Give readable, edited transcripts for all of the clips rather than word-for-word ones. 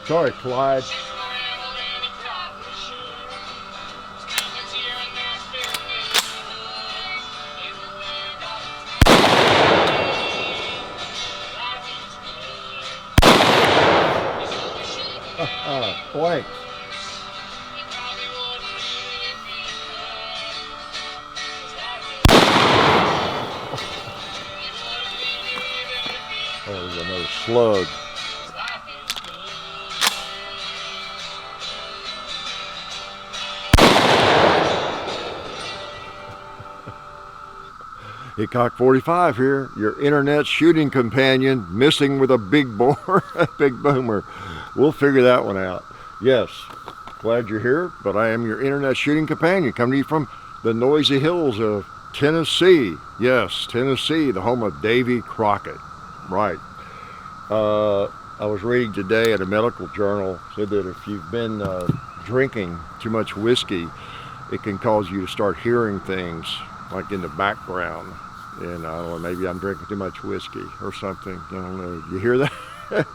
Sorry, Clyde. Blank. Oh, there's another slug. Hickok 45 here, your internet shooting companion, missing with a big bore, a big boomer. We'll figure that one out. Yes, glad you're here, but I am your internet shooting companion, coming to you from the noisy hills of Tennessee. Yes, Tennessee, the home of Davy Crockett. Right. I was reading today at a medical journal, said that if you've been drinking too much whiskey, it can cause you to start hearing things like in the background. And I don't know, maybe I'm drinking too much whiskey or something. I don't know. You hear that?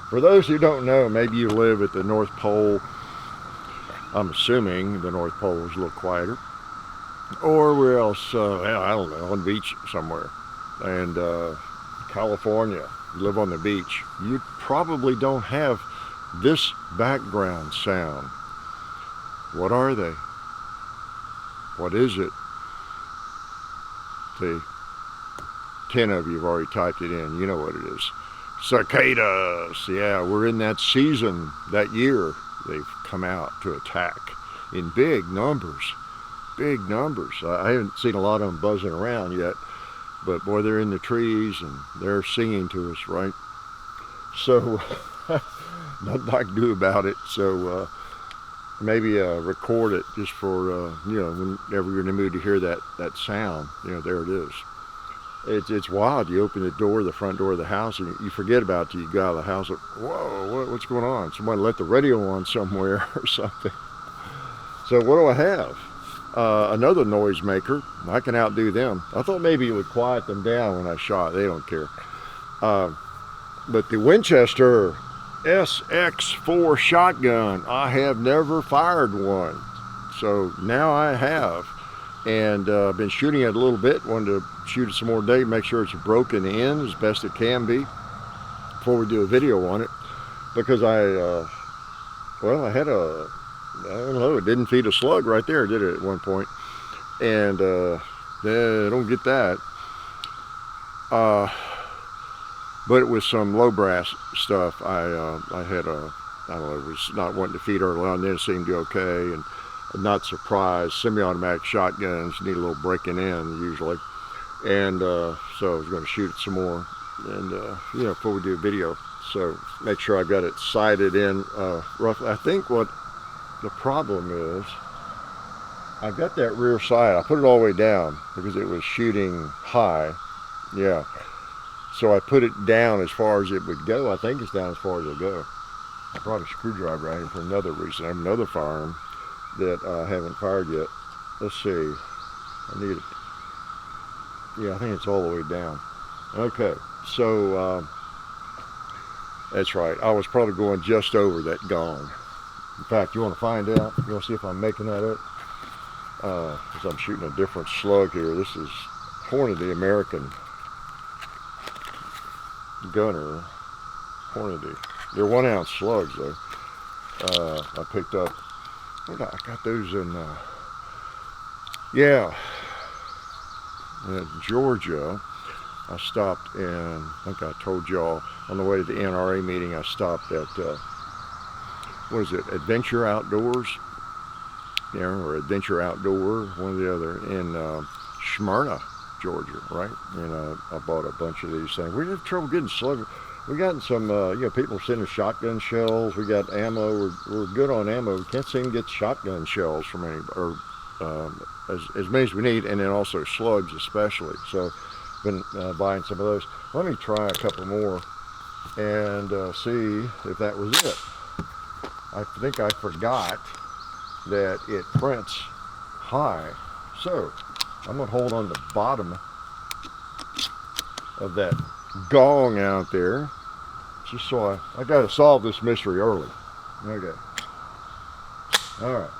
For those who don't know, maybe you live at the North Pole. I'm assuming the North Pole is a little quieter. Or where else? I don't know, on the beach somewhere. And California, you live on the beach. You probably don't have this background sound. What are they? What is it? See, 10 of you have already typed it in. You know what it is. Cicadas. Yeah, we're in that season, that year. They've come out to attack in big numbers. Big numbers. I haven't seen a lot of them buzzing around yet, but boy, they're in the trees and they're singing to us, right? So, nothing I can do about it. So, maybe record it just for, whenever you're in the mood to hear that sound. There it is. It's wild. You open the door, the front door of the house, and you forget about it till you get out of the house. Like, whoa, what's going on? Somebody let the radio on somewhere or something. So what do I have? Another noisemaker. I can outdo them. I thought maybe it would quiet them down when I shot. They don't care. But the Winchester SX4 shotgun, I have never fired one. So now I have. And I've been shooting it a little bit. Wanted to shoot it some more today, make sure it's broken in as best it can be before we do a video on it. Because I had I don't know, it didn't feed a slug right there, did it, at one point? And I don't get that. But it was some low brass stuff. I had I don't know, it was not wanting to feed early on, then it seemed to be okay. And I'm not surprised. Semi-automatic shotguns need a little breaking in usually. And so I was going to shoot it some more. And, before we do a video. So make sure I've got it sighted in roughly. I think what the problem is, I've got that rear sight. I put it all the way down because it was shooting high. Yeah. So I put it down as far as it would go. I think it's down as far as it'll go. I brought a screwdriver out here for another reason. I have another firearm that I haven't fired yet. Let's see. I need it. Yeah, I think it's all the way down. Okay. So that's right. I was probably going just over that gong. In fact, you want to find out? You want to see if I'm making that up? Because I'm shooting a different slug here. This is Hornady, American gunner. Hornady. They're 1 ounce slugs though. I picked up. I got those in. In Georgia. I stopped in. I think I told y'all on the way to the NRA meeting. I stopped at. What is it? Adventure Outdoors. Or Adventure Outdoor, one or the other, in Smyrna, Georgia, right? And I bought a bunch of these things. We have trouble getting slugs. We got some, people sending shotgun shells. We got ammo. We're good on ammo. We can't seem to get shotgun shells from any, or as many as we need, and then also slugs especially. So, been buying some of those. Let me try a couple more and see if that was it. I think I forgot that it prints high. So I'm gonna hold on the bottom of that gong out there just so I got to solve this mystery early. Okay. All right.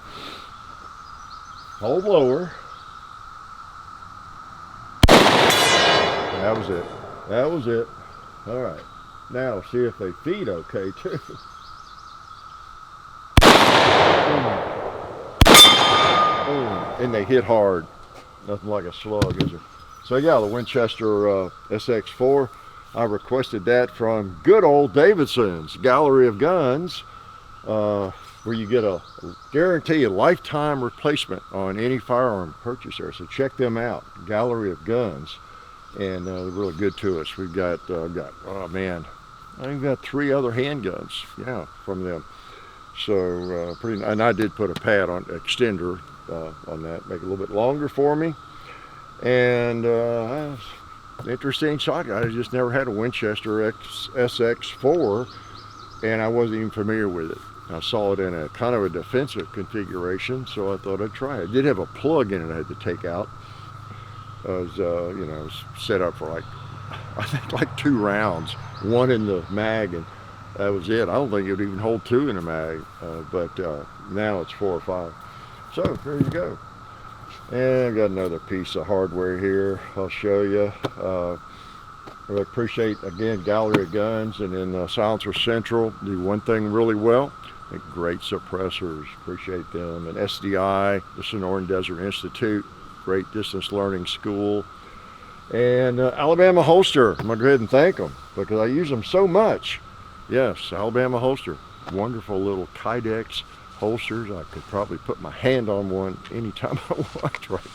Hold lower. That was it. That was it. All right. Now see if they feed okay too. And they hit hard. Nothing like a slug, is it? So yeah, the Winchester SX4. I requested that from good old Davidson's Gallery of Guns, where you get a guarantee a lifetime replacement on any firearm purchase there. So check them out, Gallery of Guns, and they're really good to us. We've got oh man, I think we've got 3 other handguns, yeah, from them. So pretty, and I did put a pad on extender on that, make it a little bit longer for me. And interesting shotgun. I just never had a Winchester SX4, and I wasn't even familiar with it. I saw it in a kind of a defensive configuration, so I thought I'd try it. It did have a plug in it I had to take out. It was, you know, it was set up for like, I think like 2 rounds, 1 in the mag, and that was it. I don't think it would even hold 2 in a mag, but now it's 4 or 5. So there you go. And I've got another piece of hardware here I'll show you. Really appreciate, again, Gallery of Guns, and then Silencer Central do one thing really well. Make great suppressors, appreciate them. And SDI, the Sonoran Desert Institute, great distance learning school. And Alabama Holster, I'm going to go ahead and thank them because I use them so much. Yes, Alabama Holster, wonderful little Kydex holsters. I could probably put my hand on one anytime I want, right?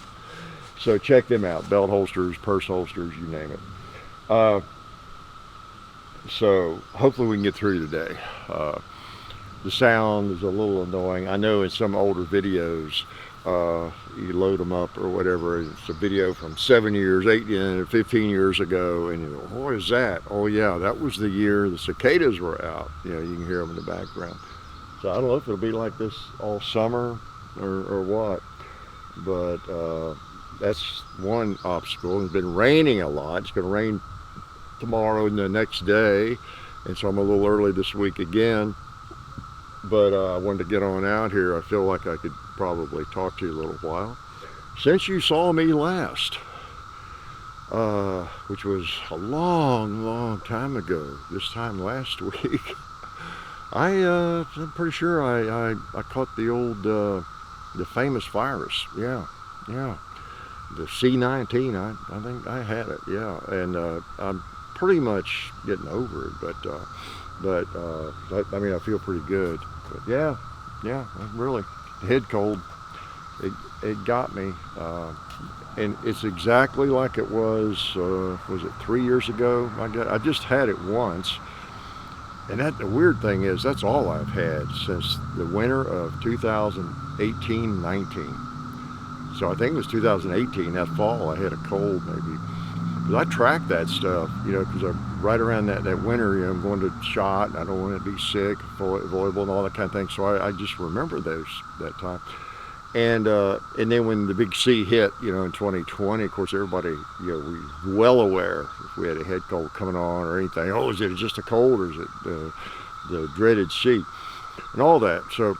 So check them out, belt holsters, purse holsters, you name it. So hopefully we can get through today. The sound is a little annoying. I know in some older videos, you load them up or whatever, it's a video from 7 years, 8, 15 years ago, and you go, what is that? Oh yeah, that was the year the cicadas were out. You know, you can hear them in the background. So I don't know if it'll be like this all summer or what, but that's one obstacle. It's been raining a lot. It's going to rain tomorrow and the next day, and so I'm a little early this week again. But I wanted to get on out here. I feel like I could probably talk to you a little while. Since you saw me last, which was a long time ago, this time last week, I'm pretty sure I caught the old, the famous virus. Yeah. The C19, I think I had it, yeah. And I'm pretty much getting over it, but I mean, I feel pretty good. But yeah, really, head cold, it got me. And it's exactly like it was it 3 years ago? I just had it once. And the weird thing is, that's all I've had since the winter of 2018-19. So I think it was 2018, that fall, I had a cold maybe. Because I track that stuff, you know, because right around that winter, you know, I'm going to shot, and I don't want to be sick, avoidable, and all that kind of thing. So I just remember that time. And then when the big C hit, you know, in 2020, of course, everybody, you know, we were well aware if we had a head cold coming on or anything. Oh, is it just a cold, or is it the dreaded C, and all that. So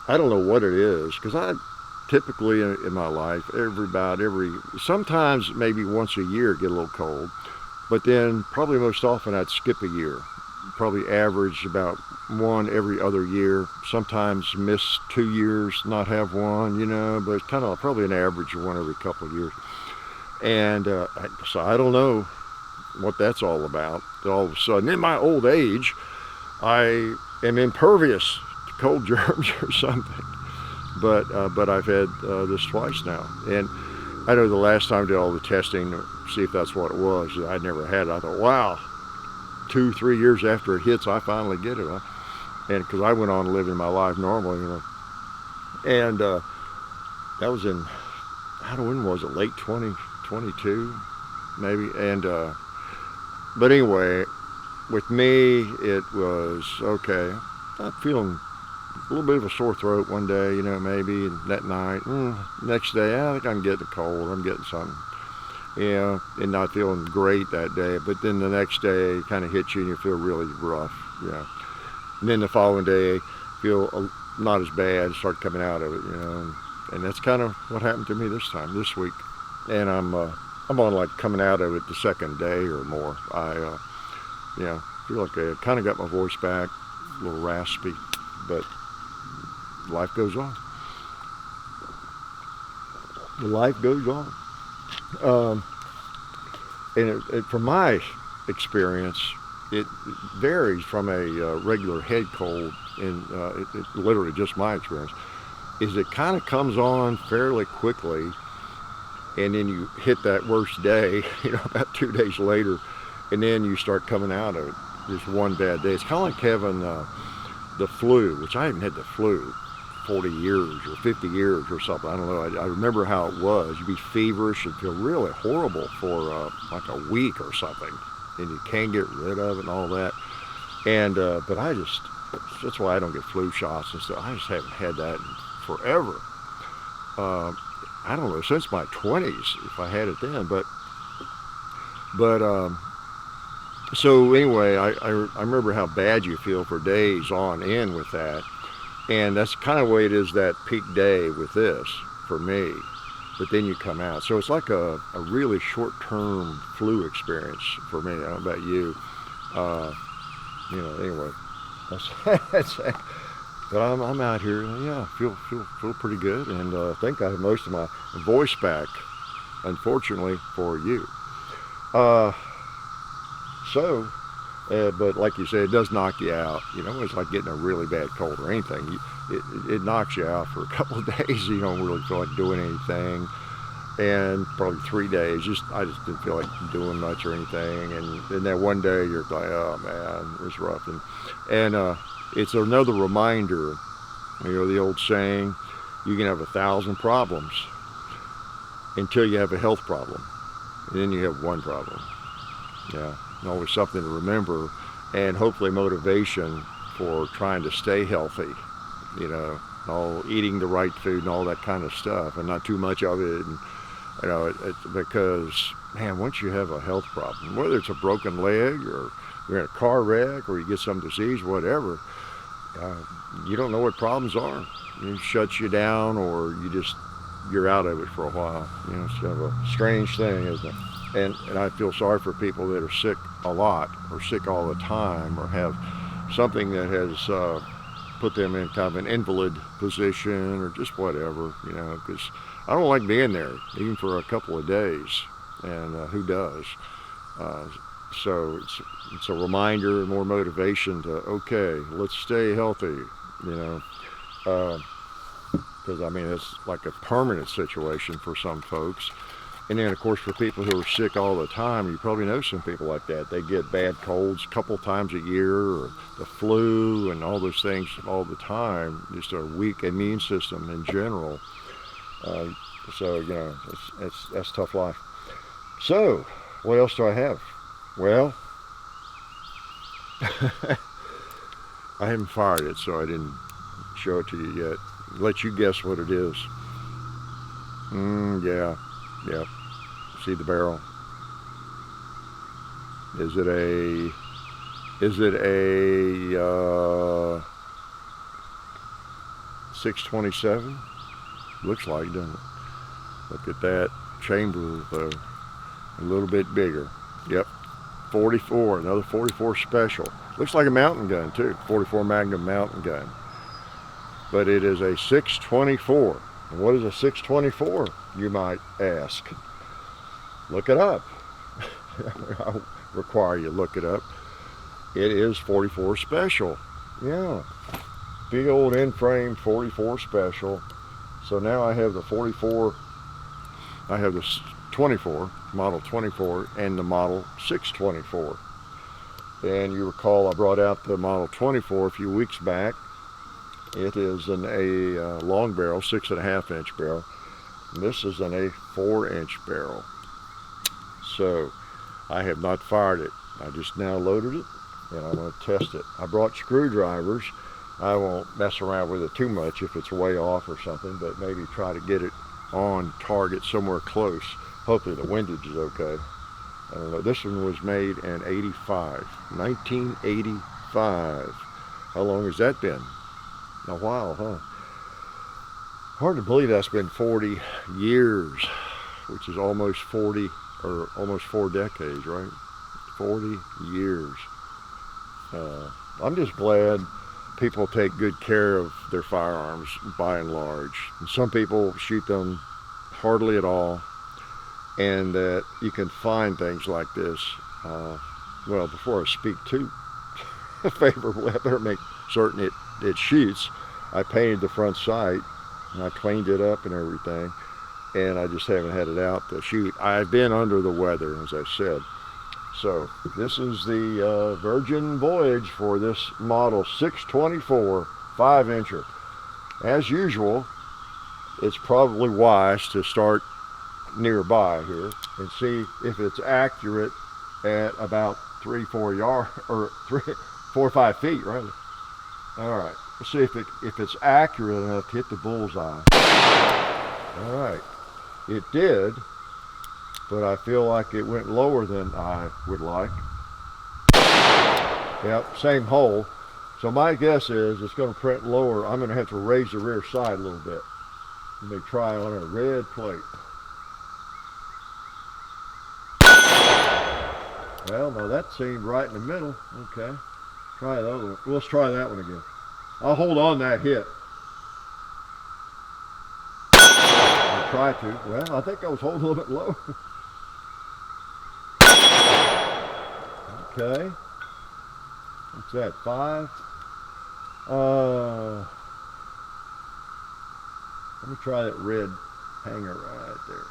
I don't know what it is, because I typically in my life, sometimes maybe once a year get a little cold, but then probably most often I'd skip a year. Probably average about one every other year, sometimes miss 2 years, not have one, you know, but it's kind of probably an average of one every couple of years. And so I don't know what that's all about. All of a sudden, in my old age, I am impervious to cold germs or something. But I've had this twice now. And I know the last time I did all the testing to see if that's what it was, I'd never had it. I thought, wow, 2-3 years after it hits, I finally get it, huh? And because I went on living my life normally, you know. And that was in, I don't know, when was it, late 2022, maybe. And but anyway, with me, it was okay. I'm feeling a little bit of a sore throat one day, you know, maybe, and that night, next day, I think I can get the cold, I'm getting something. Yeah, and not feeling great that day. But then the next day it kind of hits you and you feel really rough. Yeah. And then the following day, feel not as bad, start coming out of it, and that's kind of what happened to me this week. And I'm on like coming out of it the second day or more. I feel like I kind of got my voice back, a little raspy, but life goes on. Life goes on. And from my experience, it varies from a regular head cold, and it literally just my experience, is it kind of comes on fairly quickly, and then you hit that worst day, about 2 days later, and then you start coming out of it. Just one bad day. It's kind of like having the flu, which I haven't had the flu 40 years or 50 years or something. I don't know. I remember how it was. You'd be feverish and feel really horrible for like a week or something, and you can't get rid of it and all that. And but that's why I don't get flu shots and stuff. I just haven't had that in forever. I don't know, since my 20s, if I had it then. But so anyway, I remember how bad you feel for days on end with that. And that's kind of the way it is that peak day with this for me. But then you come out. So it's like a really short-term flu experience for me. I don't know about you. Anyway, that's but I'm out here. Yeah, feel pretty good, and I think I have most of my voice back, unfortunately for you. But like you said, it does knock you out. It's like getting a really bad cold or anything. It knocks you out for a couple of days. You don't really feel like doing anything, and probably 3 days. I just didn't feel like doing much or anything. And then that one day you're like, oh man, it was rough. And it's another reminder. The old saying, you can have 1,000 problems until you have a health problem, and then you have one problem. Yeah. Always something to remember, and hopefully motivation for trying to stay healthy, all eating the right food and all that kind of stuff, and not too much of it. And because man, once you have a health problem, whether it's a broken leg or you're in a car wreck or you get some disease, whatever, you don't know what problems are. It shuts you down, or you're out of it for a while. It's kind of a strange thing, isn't it? And I feel sorry for people that are sick a lot, or sick all the time, or have something that has put them in kind of an invalid position, or just whatever, because I don't like being there, even for a couple of days, and who does? So it's a reminder and more motivation to, okay, let's stay healthy, because it's like a permanent situation for some folks. And then, of course, for people who are sick all the time, you probably know some people like that. They get bad colds a couple times a year, or the flu and all those things all the time. Just a weak immune system in general. That's tough life. So, what else do I have? Well, I haven't fired it, so I didn't show it to you yet. Let you guess what it is. Yeah. Yep. See the barrel? Is it a 627? Looks like, doesn't it? Look at that chamber, though. A little bit bigger. Yep. 44, another 44 special. Looks like a mountain gun too. 44 Magnum mountain gun. But it is a 624. And what is a 624, you might ask? Look it up. I require you look it up. It is 44 special. Yeah. Big old end frame 44 special. So now I have the 44, I have the 24, model 24, and the model 624. And you recall I brought out the model 24 a few weeks back. It is a long barrel, 6.5 inch barrel. And this is a 4-inch barrel. So I have not fired it. I just now loaded it, and I'm going to test it. I brought screwdrivers. I won't mess around with it too much if it's way off or something, but maybe try to get it on target somewhere close. Hopefully the windage is okay. I don't know. This one was made in 85, 1985. How long has that been? A while, huh? Hard to believe that's been 40 years, which is almost 40, or almost 4 decades, right? 40 years. I'm just glad people take good care of their firearms by and large. And some people shoot them hardly at all, and that you can find things like this. Well, before I speak too favorably, I better make certain it shoots. I painted the front sight, and I cleaned it up and everything, and I just haven't had it out to shoot. I've been under the weather, as I said. So this is the Virgin Voyage for this model 624 5-incher. As usual, it's probably wise to start nearby here and see if it's accurate at about 3-4 yards, or 4 or 5 feet, rather. All right, let's see if it's accurate enough to hit the bullseye. All right, it did, but I feel like it went lower than I would like. Yep, same hole. So my guess is it's going to print lower. I'm going to have to raise the rear side a little bit. Let me try on a red plate. Well, no, that seemed right in the middle. Okay, try the other one. Let's try that one again. I'll hold on that hit. I'll try to. Well, I think I was holding a little bit low. Okay. What's that, 5? Let me try that red hanger right there.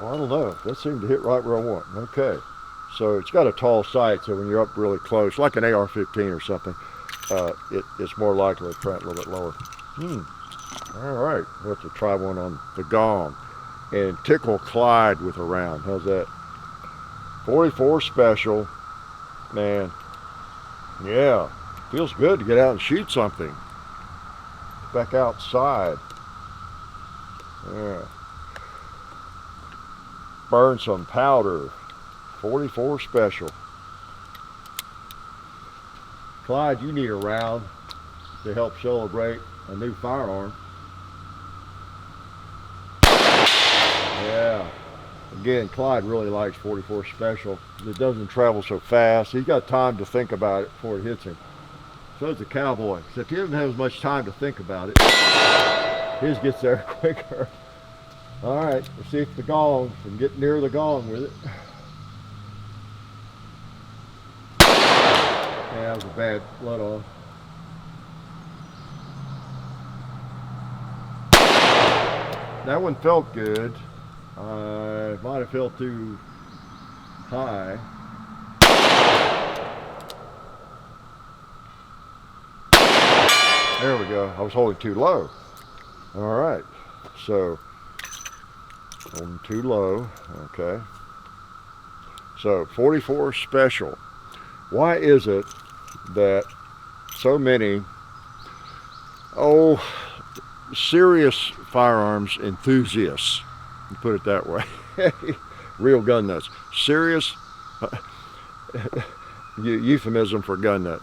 Well, I don't know. That seemed to hit right where I want. Okay. So it's got a tall sight, so when you're up really close, like an AR-15 or something, it's more likely to print a little bit lower. All right. We'll have to try one on the gong and tickle Clyde with a round. How's that? 44 special. Man. Yeah. Feels good to get out and shoot something. Back outside. Yeah. Burn some powder. 44 special. Clyde, you need a round to help celebrate a new firearm. Yeah. Again, Clyde really likes 44 special. It doesn't travel so fast. He's got time to think about it before it hits him. So does the cowboy. Except he doesn't have as much time to think about it. His gets there quicker. All right, let's see if the gong can get near the gong with it. Yeah, that was a bad let off. That one felt good. It might have felt too high. There we go. I was holding too low. All right. So, holding too low. Okay. So, 44 special. Why is it that so many, serious firearms enthusiasts, put it that way, real gun nuts, serious, euphemism for gun nut,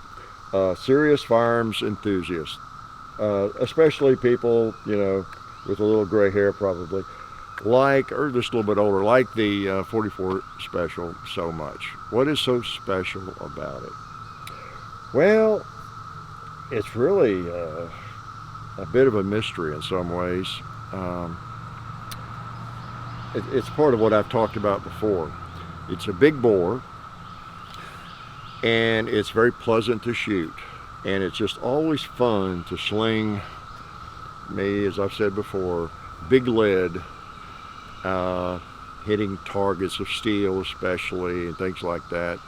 serious firearms enthusiasts, especially people, with a little gray hair probably, like, or just a little bit older, like the 44 special so much. What is so special about it? Well, it's really a bit of a mystery in some ways. It's part of what I've talked about before. It's a big bore, and it's very pleasant to shoot, and it's just always fun to sling me, as I've said before, big lead, hitting targets of steel especially, and things like that,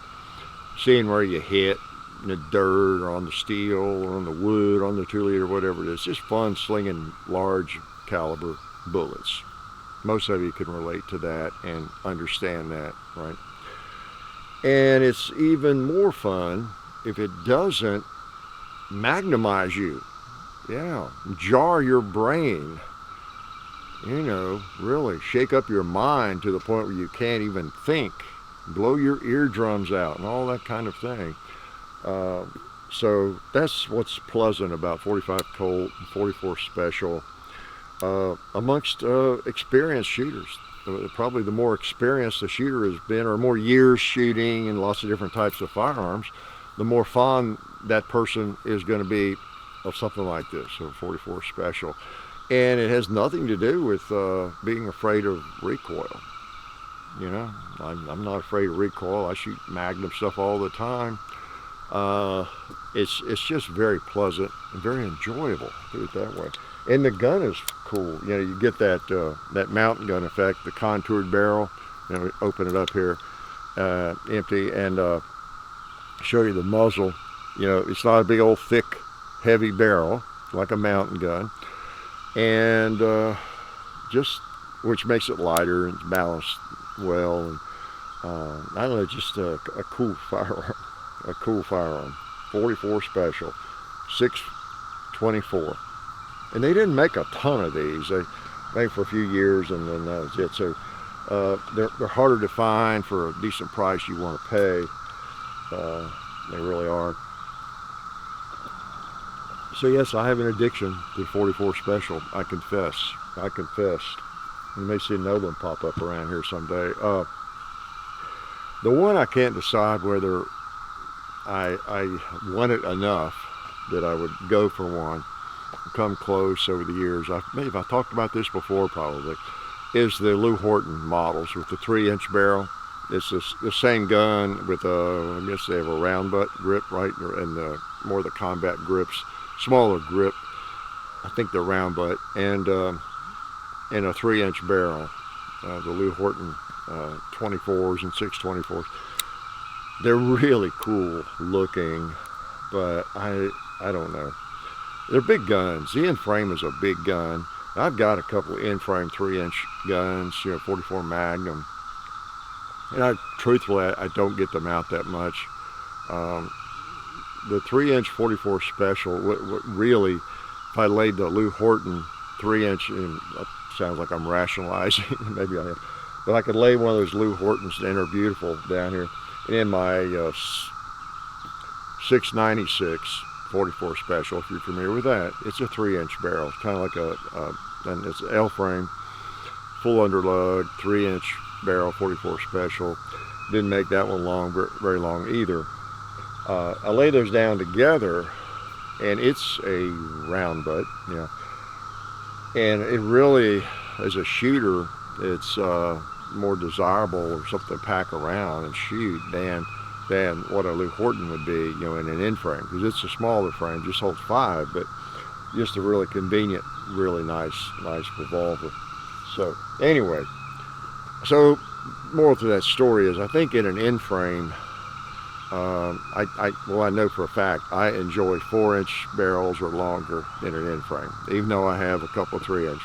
seeing where you hit in the dirt or on the steel or on the wood, on the 2-liter, whatever it is. It's just fun slinging large caliber bullets. Most of you can relate to that and understand that, right? And it's even more fun if it doesn't magnemize you. Yeah, jar your brain. you know, really shake up your mind to the point where you can't even think, blow your eardrums out and all that kind of thing. So that's what's pleasant about 45 Colt and 44 Special amongst experienced shooters. Probably the more experienced the shooter has been, or more years shooting and lots of different types of firearms, the more fond that person is going to be of something like this, a 44 Special. And it has nothing to do with being afraid of recoil. You know, I'm not afraid of recoil. I shoot Magnum stuff all the time. It's just very pleasant and very enjoyable, put it that way. And the gun is cool. You know, you get that mountain gun effect, the contoured barrel. You know, open it up here, empty, and show you the muzzle. You know, it's not a big old thick, heavy barrel like a mountain gun, and just which makes it lighter and balanced well. And I don't know, just a cool firearm. A cool firearm. 44 Special, 624. And they didn't make a ton of these. They made for a few years, and then that was it. So they're harder to find for a decent price you want to pay. They really are. So yes, I have an addiction to 44 Special. I confess. You may see another one pop up around here someday. The one I can't decide whether I want it enough that I would go for one. Come close over the years. Maybe I talked about this before, probably. Is the Lew Horton models with the 3-inch barrel. It's the same gun with I guess they have a round butt grip, right, and more the combat grips, smaller grip. I think they're round butt, and a 3-inch barrel. The Lew Horton 24s and 624s. They're really cool looking, but I don't know. They're big guns. The in-frame is a big gun. I've got a couple of in-frame 3-inch guns, you know, 44 Magnum. And truthfully, I don't get them out that much. The 3-inch 44 Special, really, if I laid the Lew Horton 3-inch, and sounds like I'm rationalizing, maybe I am, but I could lay one of those Lew Hortons, and they're beautiful down here, in my 696 44 Special, if you're familiar with that. It's a 3-inch barrel. It's kind of like and it's an L-frame, full underlug, 3-inch barrel, 44 Special. Didn't make that one very long either. I lay those down together, and it's a round butt, you know. And it really, as a shooter, it's more desirable or something to pack around and shoot than what a Lew Horton would be, you know, in an in-frame, because it's a smaller frame, just holds 5, but just a really convenient, really nice revolver. So anyway, so moral to that story is, I think in an in-frame, I know for a fact I enjoy 4-inch barrels or longer in an in-frame, even though I have a couple of 3-inch.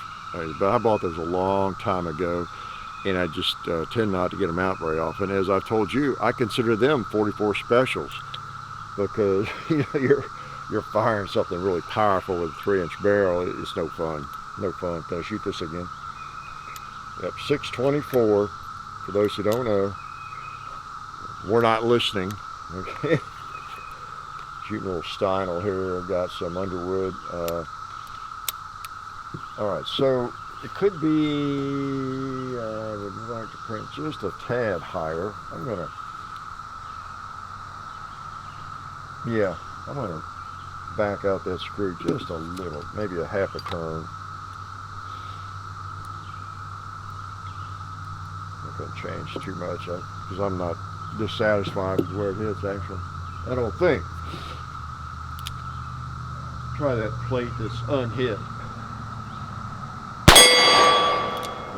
But I bought those a long time ago, and I just tend not to get them out very often. As I've told you, I consider them 44 Specials, because you know, you're firing something really powerful with a 3-inch barrel. It's no fun. No fun. Can I shoot this again? Yep, 624. For those who don't know, we're not listening. Okay. Shooting a little Steinel here. I've got some Underwood. All right, so it could be, I would like to print just a tad higher. I'm gonna back out that screw just a little, maybe a half a turn. Not gonna change too much, because I'm not dissatisfied with where it is, actually. I don't think. Try that plate that's unhit.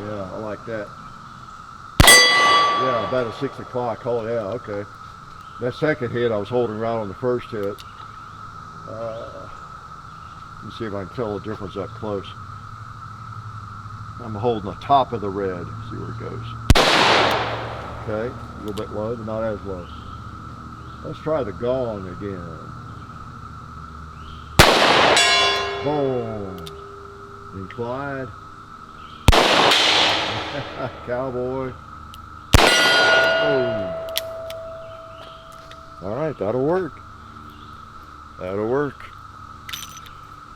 Yeah, I like that. Yeah, about a 6 o'clock. Oh yeah, okay. That second hit I was holding right on the first hit. Let's see if I can tell the difference up close. I'm holding the top of the red. See where it goes. Okay, a little bit low, but not as low. Let's try the gong again. Boom. And Clyde. Cowboy. Oh. All right, that'll work. That'll work.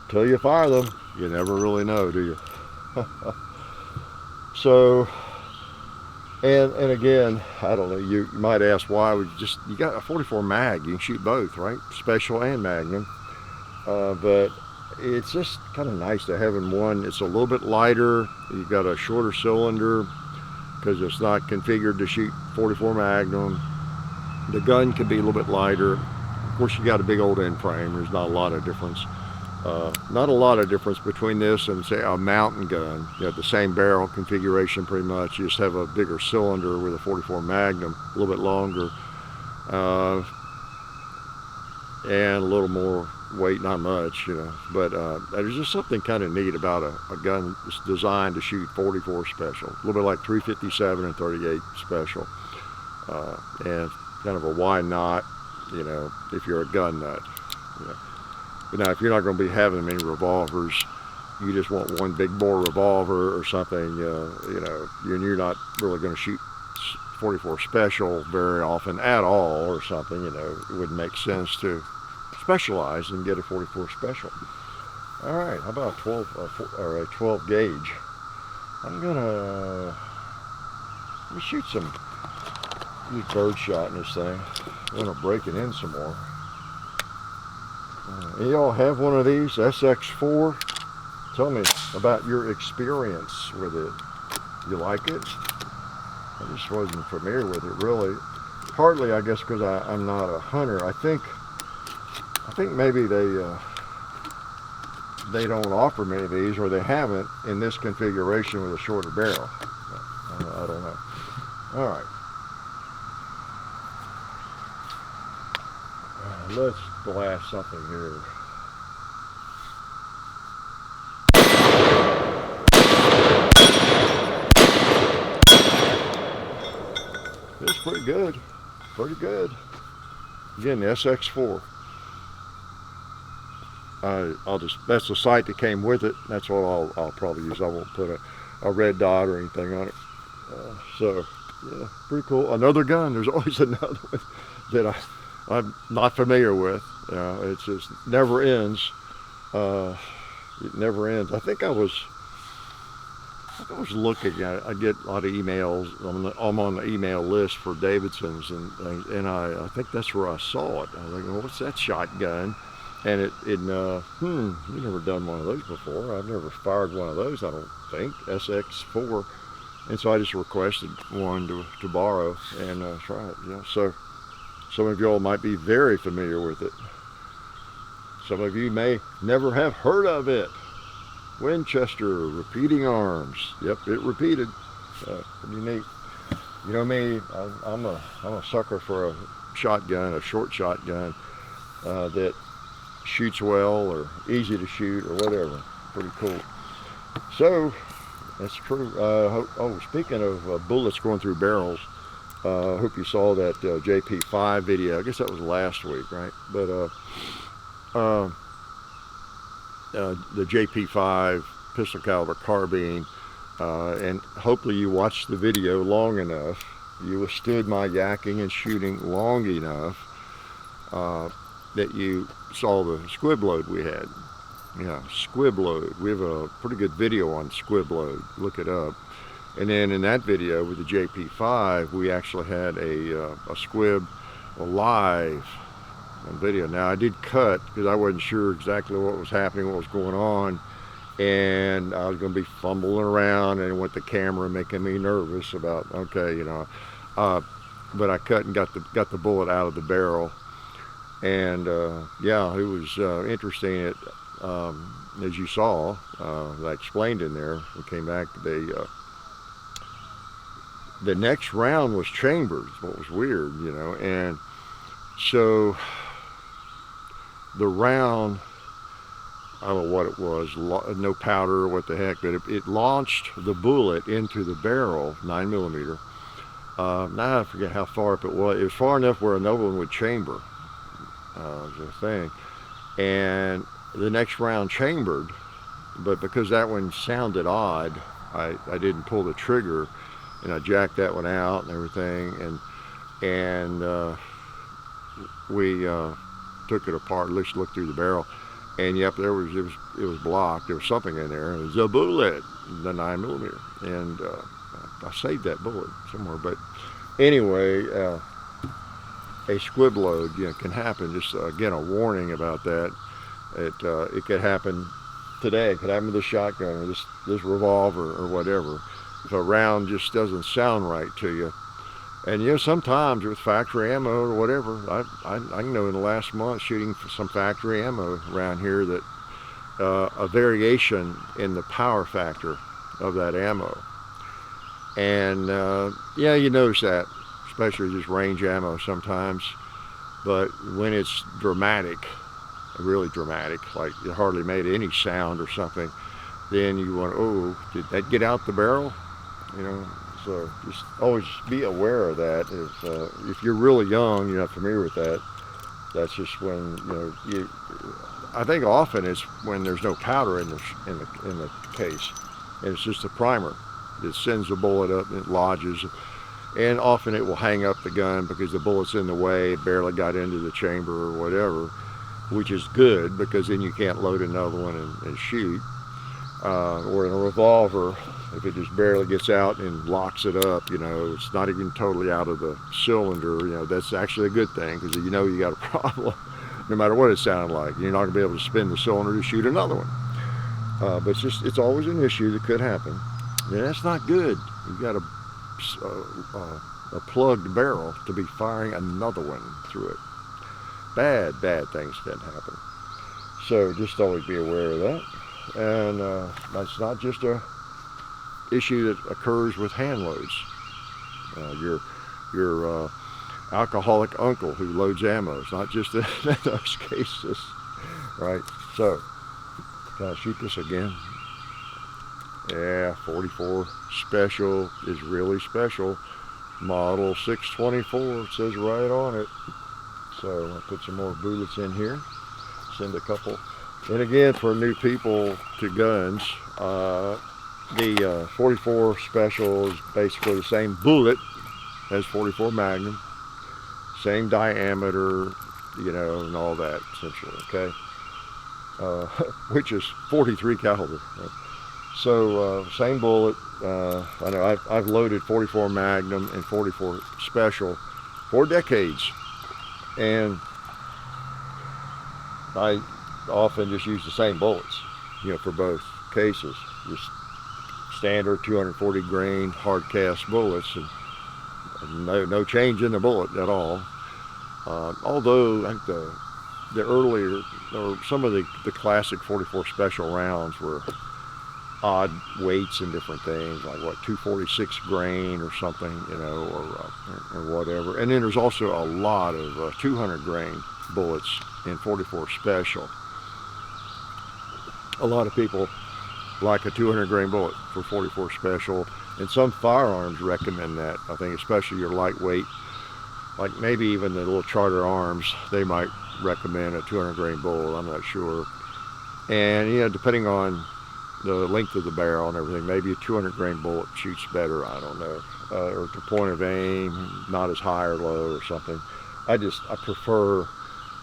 Till you fire them, you never really know, do you? So, and again, I don't know, you might ask why you got a 44 mag, you can shoot both, right? Special and Magnum. But it's just kind of nice to have in one. It's a little bit lighter. You've got a shorter cylinder because it's not configured to shoot 44 Magnum. The gun can be a little bit lighter. Of course, you got a big old end frame. There's not a lot of difference. Not a lot of difference between this and, say, a mountain gun. You have the same barrel configuration pretty much. You just have a bigger cylinder with a 44 Magnum, a little bit longer, and a little more weight, not much, you know. But there's just something kind of neat about a gun that's designed to shoot 44 special, a little bit like 357 and 38 special, and kind of a why not, you know, if you're a gun nut. You know. But now, if you're not going to be having many revolvers, you just want one big bore revolver or something, you know, you're not really going to shoot 44 special very often at all or something, you know, it wouldn't make sense to specialize and get a 44 special. All right, how about a 12 gauge? Let me shoot some bird shot in this thing. I'm going to break it in some more. Y'all have one of these SX4? Tell me about your experience with it. You like it? I just wasn't familiar with it really. Partly, I guess, because I'm not a hunter. I think maybe they don't offer many of these, or they haven't in this configuration with a shorter barrel. I don't know. All right. Let's blast something here. It's pretty good. Pretty good. Again, the SX4. That's the sight that came with it. That's what I'll probably use. I won't put a red dot or anything on it. So, yeah, pretty cool. Another gun. There's always another one that I'm not familiar with. It just never ends. It never ends. I think I was looking at it. I get a lot of emails. I'm on the email list for Davidson's and things, and I think that's where I saw it. I was like, well, what's that shotgun? And you've never done one of those before. I've never fired one of those, I don't think. SX4. And so I just requested one to borrow and try it. You know, so some of y'all might be very familiar with it. Some of you may never have heard of it. Winchester repeating arms. Yep, it repeated. Pretty neat. You know me, I'm a sucker for a shotgun, a short shotgun that shoots well or easy to shoot or whatever. Pretty cool. So that's true. Speaking of bullets going through barrels, I hope you saw that JP5 video. I guess that was last week, right? But the JP5 pistol caliber carbine, and hopefully you watched the video long enough. You withstood my yakking and shooting long enough that you saw the squib load we had. Yeah, squib load. We have a pretty good video on squib load. Look it up. And then in that video with the JP5, we actually had a squib live on video. Now I did cut because I wasn't sure exactly what was happening, what was going on, and I was going to be fumbling around and with the camera making me nervous about, okay, you know, but I cut and got the bullet out of the barrel, and yeah, it was interesting. As you saw, I explained in there, we came back, the next round was chambered, what was weird, you know, and so the round, I don't know what it was, no powder or what the heck, but it launched the bullet into the barrel, 9mm. Now I forget how far up it was. It was far enough where another one would chamber, was the thing. And the next round chambered, but because that one sounded odd, I didn't pull the trigger, and I jacked that one out and everything, and we took it apart, at least looked through the barrel, and yep, it was blocked. There was something in there. It was a bullet, the 9mm, and I saved that bullet somewhere. But anyway, a squib load, can happen. Just again, a warning about that. It could happen today. It could happen with a shotgun or this revolver or whatever. If a round just doesn't sound right to you. And sometimes with factory ammo or whatever, I know in the last month shooting for some factory ammo around here that a variation in the power factor of that ammo. And yeah, you notice that, especially just range ammo sometimes. But when it's dramatic, really dramatic, like it hardly made any sound or something, then you want, oh, did that get out the barrel? So just always be aware of that. If you're really young, you're not familiar with that. That's just when I think often it's when there's no powder in the case, and it's just a primer that sends the bullet up and it lodges, and often it will hang up the gun because the bullet's in the way, it barely got into the chamber or whatever, which is good because then you can't load another one and shoot. Or in a revolver, if it just barely gets out and locks it up, it's not even totally out of the cylinder, that's actually a good thing because you got a problem no matter what it sounded like. You're not going to be able to spin the cylinder to shoot another one. But it's always an issue that could happen. And that's not good. You've got a plugged barrel to be firing another one through it. Bad things can happen. So just always be aware of that. And that's not just a issue that occurs with hand loads. Your alcoholic uncle who loads ammo. It's not just in those cases, right? So, can I shoot this again? Yeah, 44 special is really special. Model 624, it says right on it. So I'll put some more bullets in here. Send a couple. And again, for new people to guns, the 44 special is basically the same bullet as 44 Magnum, same diameter, and all that essentially. Okay, which is 43 caliber. Right? So same bullet. I know I've loaded 44 Magnum and 44 Special for decades, and I often just use the same bullets, for both cases. Just standard 240 grain hard cast bullets, and no change in the bullet at all. Although I think the earlier, or some of the classic 44 Special rounds were odd weights and different things, like 246 grain or something, or whatever. And then there's also a lot of 200 grain bullets in 44 Special. A lot of people like a 200 grain bullet for 44 Special, and some firearms recommend that. I think especially your lightweight, like maybe even the little Charter Arms, they might recommend a 200 grain bullet. I'm not sure. And depending on the length of the barrel and everything, maybe a 200 grain bullet shoots better, I don't know, or to point of aim, not as high or low or something. I prefer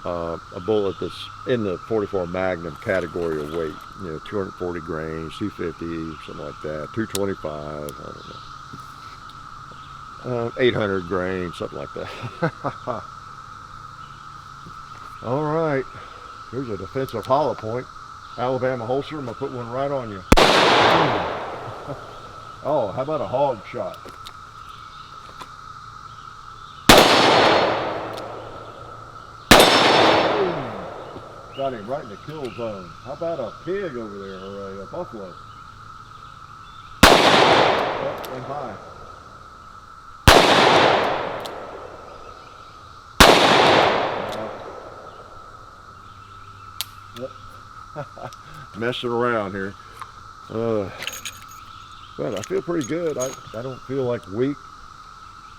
a bullet that's in the 44 Magnum category of weight, 240 grains, 250, something like that, 225, I don't know, 800 grains, something like that. All right, here's a defensive hollow point, Alabama holster. I'm gonna put one right on you. Oh, how about a hog shot? Got him right in the kill zone. How about a pig over there, or a buffalo? Oh, and high. Messing around here. But I feel pretty good. I don't feel like weak.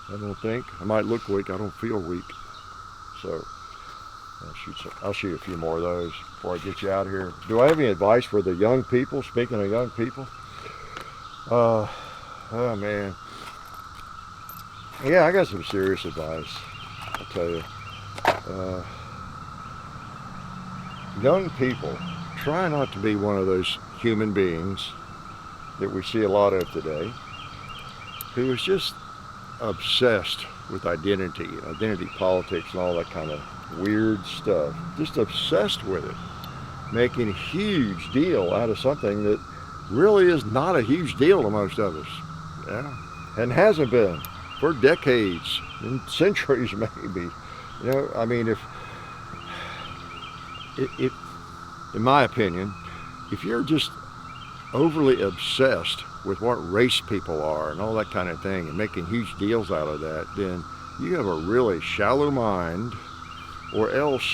I don't think. I might look weak. I don't feel weak. So I'll shoot a few more of those before I get you out of here. Do I have any advice for the young people? Speaking of young people, Oh man. Yeah, I got some serious advice, I'll tell you. Uh, Young people, try not to be one of those human beings that we see a lot of today who is just obsessed with identity politics and all that kind of weird stuff. Just obsessed with it, making a huge deal out of something that really is not a huge deal to most of us. Yeah. And hasn't been for decades and centuries maybe. I mean, if in my opinion, if you're just overly obsessed with what race people are and all that kind of thing and making huge deals out of that, then you have a really shallow mind, or else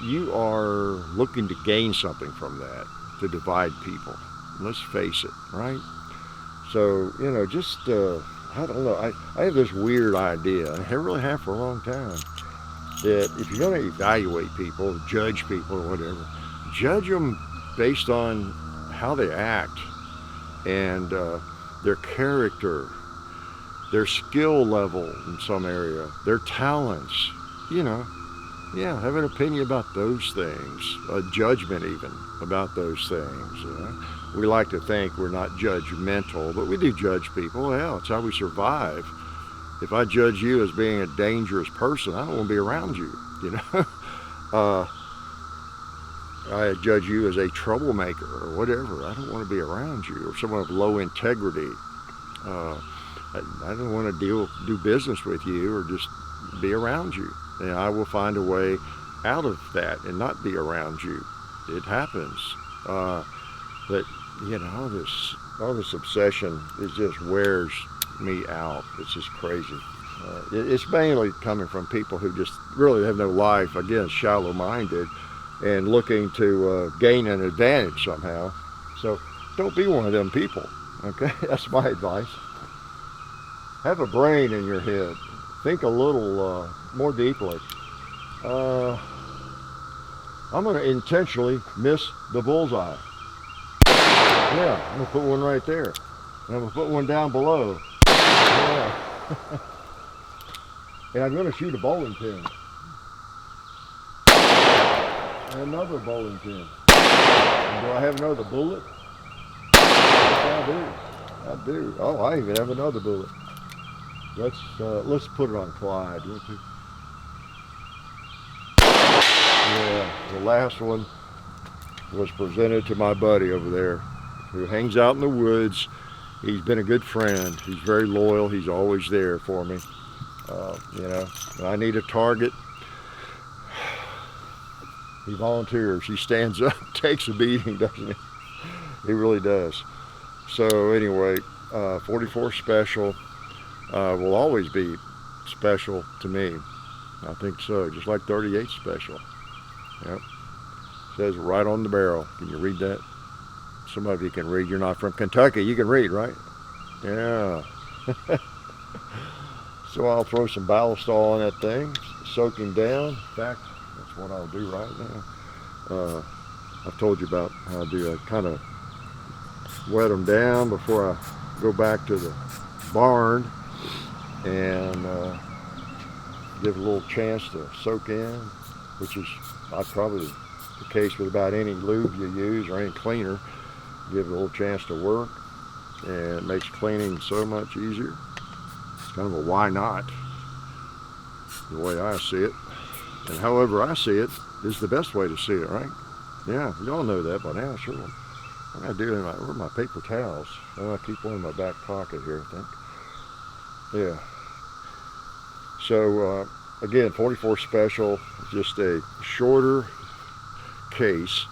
you are looking to gain something from that, to divide people. Let's face it, right? So, just, I don't know, I have this weird idea, and I really have for a long time, that if you're going to evaluate people, judge people or whatever, judge them based on how they act and their character, their skill level in some area, their talents, yeah, have an opinion about those things, a judgment even about those things. We like to think we're not judgmental, but we do judge people. Hell, it's how we survive. If I judge you as being a dangerous person, I don't want to be around you, I judge you as a troublemaker or whatever. I don't want to be around you, or someone of low integrity. I don't want to do business with you or just be around you. And I will find a way out of that and not be around you. It happens. But all this obsession, it just wears me out. It's just crazy. It's mainly coming from people who just really have no life, again, shallow-minded, and looking to gain an advantage somehow. So don't be one of them people, okay? That's my advice. Have a brain in your head. Think a little more deeply. I'm going to intentionally miss the bullseye. Yeah, I'm going to put one right there. And I'm going to put one down below. Yeah. And I'm going to shoot a bowling pin. And another bowling pin. And do I have another bullet? Yes, I do. Oh, I even have another bullet. Let's put it on Clyde. Yeah, the last one was presented to my buddy over there, who hangs out in the woods. He's been a good friend. He's very loyal. He's always there for me. When I need a target, he volunteers. He stands up, takes a beating, doesn't he? He really does. So anyway, 44 Special will always be special to me. I think so, just like 38 Special. Yep. Says right on the barrel. Can you read that? Some of you can read. You're not from Kentucky. You can read, right? Yeah. So I'll throw some Ballistol on that thing, soak him down. In fact, that's what I'll do right now. I've told you about how I do. I kind of wet them down before I go back to the barn and give a little chance to soak in, which is probably the case with about any lube you use or any cleaner. Give it a little chance to work, and it makes cleaning so much easier. It's kind of a why not, the way I see it. And however I see it is the best way to see it, right? Yeah, you all know that by now, sure. What I do, where are my paper towels? Oh, I keep one in my back pocket here, I think. Yeah. So, again, 44 Special, just a shorter case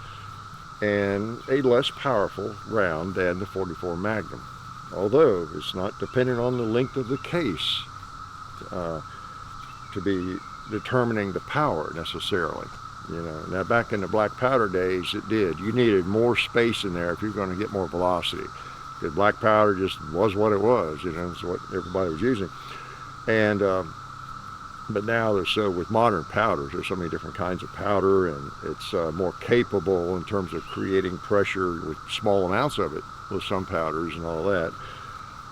and a less powerful round than the 44 Magnum. Although it's not dependent on the length of the case to be determining the power necessarily. Now back in the black powder days, it did. You needed more space in there if you're going to get more velocity. Because black powder just was what it was. It's what everybody was using. And but now with modern powders, there's so many different kinds of powder, and it's more capable in terms of creating pressure with small amounts of it with some powders and all that.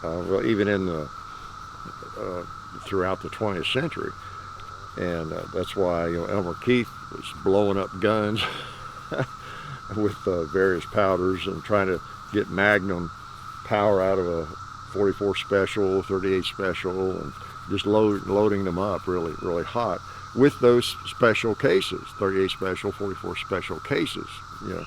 well, even in the throughout the 20th century. And that's why, you know, Elmer Keith was blowing up guns with various powders and trying to get magnum power out of a 44 special, 38 special, and just loading them up really, really hot with those special cases, 38 special, 44 special cases, you know,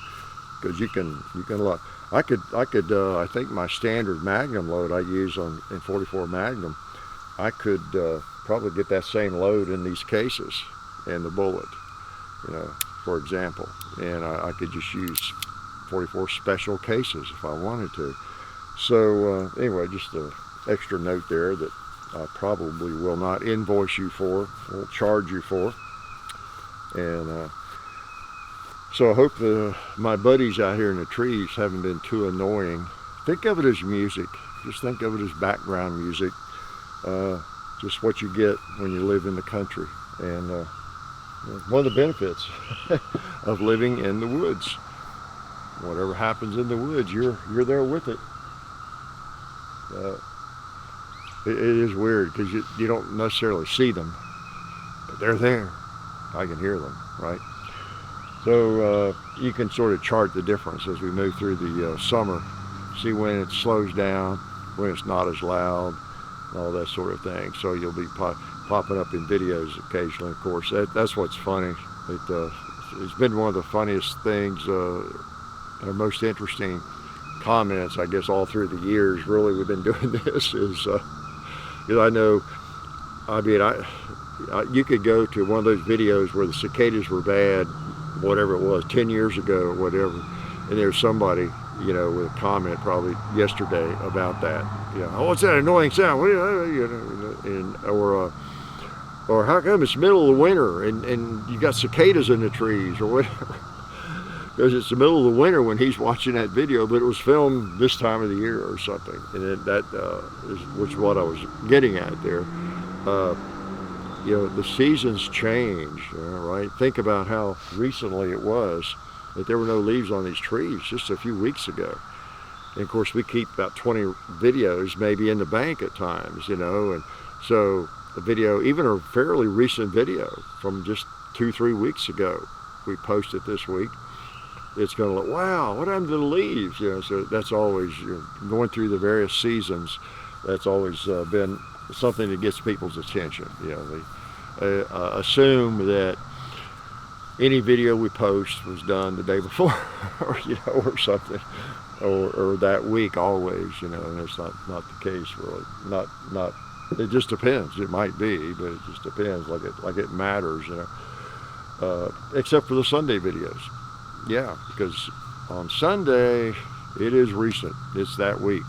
because you can load. I think my standard magnum load I use in 44 Magnum, I could probably get that same load in these cases and the bullet, you know, for example. And I could just use 44 special cases if I wanted to. So anyway, just an extra note there that I probably will not invoice you for, will charge you for. And so I hope my buddies out here in the trees haven't been too annoying. Think of it as music. Just think of it as background music. Just what you get when you live in the country. And one of the benefits of living in the woods. Whatever happens in the woods, you're there with it. It is weird because you don't necessarily see them, but they're there. I can hear them, right? So you can sort of chart the difference as we move through the summer, see when it slows down, when it's not as loud, all that sort of thing. So you'll be popping up in videos occasionally, of course. That's what's funny. It's been one of the funniest things, or most interesting comments, I guess, all through the years, really, we've been doing this, is, I know, I mean, you could go to one of those videos where the cicadas were bad, whatever it was, 10 years ago or whatever, and there's somebody, you know, with a comment probably yesterday about that. You know, oh, what's that annoying sound? What, you know, and, or how come it's middle of the winter and you got cicadas in the trees or whatever? Because it's the middle of the winter when he's watching that video, but it was filmed this time of the year or something. And that is what I was getting at there. You know, the seasons change, right? Think about how recently it was that there were no leaves on these trees just a few weeks ago. And of course, we keep about 20 videos maybe in the bank at times, you know, and so the video, even a fairly recent video from just 2-3 weeks ago, we posted this week. It's going to look, wow, what happened to the leaves? You know, so that's always, going through the various seasons, that's always been something that gets people's attention. You know, they assume that any video we post was done the day before, or, you know, or something, or that week always, you know, and it's not the case really. Not. It just depends. It might be, but it just depends. Like it matters, you know. Except for the Sunday videos. Yeah, because on Sunday, it is recent. It's that week.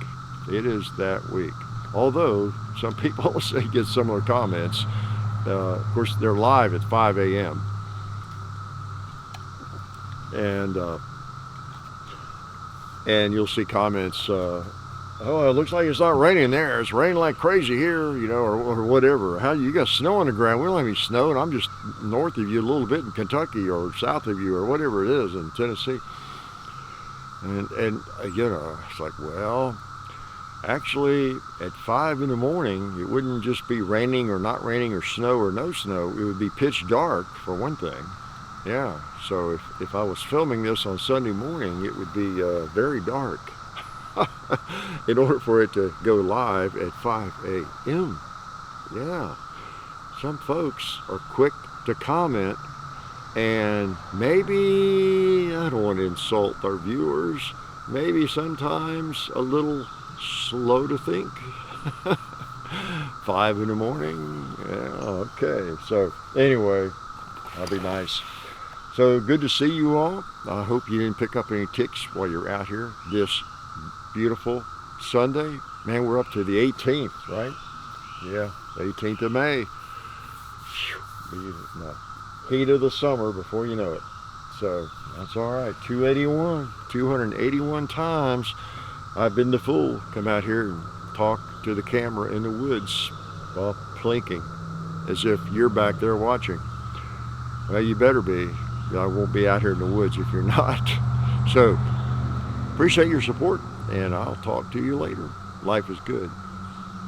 It is that week. Although, some people also get similar comments. Of course, they're live at 5 a.m. And you'll see comments, oh, it looks like it's not raining there. It's raining like crazy here, you know, or whatever. How you got snow on the ground? We don't have any snow, and I'm just north of you a little bit in Kentucky, or south of you, or whatever it is in Tennessee. And you know, it's like, well, actually, at 5 in the morning, it wouldn't just be raining or not raining or snow or no snow. It would be pitch dark, for one thing. Yeah, so if I was filming this on Sunday morning, it would be very dark in order for it to go live at 5 a.m. Yeah, some folks are quick to comment, and maybe, I don't want to insult our viewers, maybe sometimes a little slow to think. 5 in the morning, yeah, okay, so anyway, I'll be nice. So good to see you all. I hope you didn't pick up any ticks while you're out here this beautiful Sunday. Man, we're up to the 18th, right? Yeah, 18th of May. Whew, heat of the summer before you know it. So that's all right. 281 times I've been the fool. Come out here and talk to the camera in the woods while plinking, as if you're back there watching. Well, you better be. I won't be out here in the woods if you're not. So, appreciate your support, and I'll talk to you later. life is good.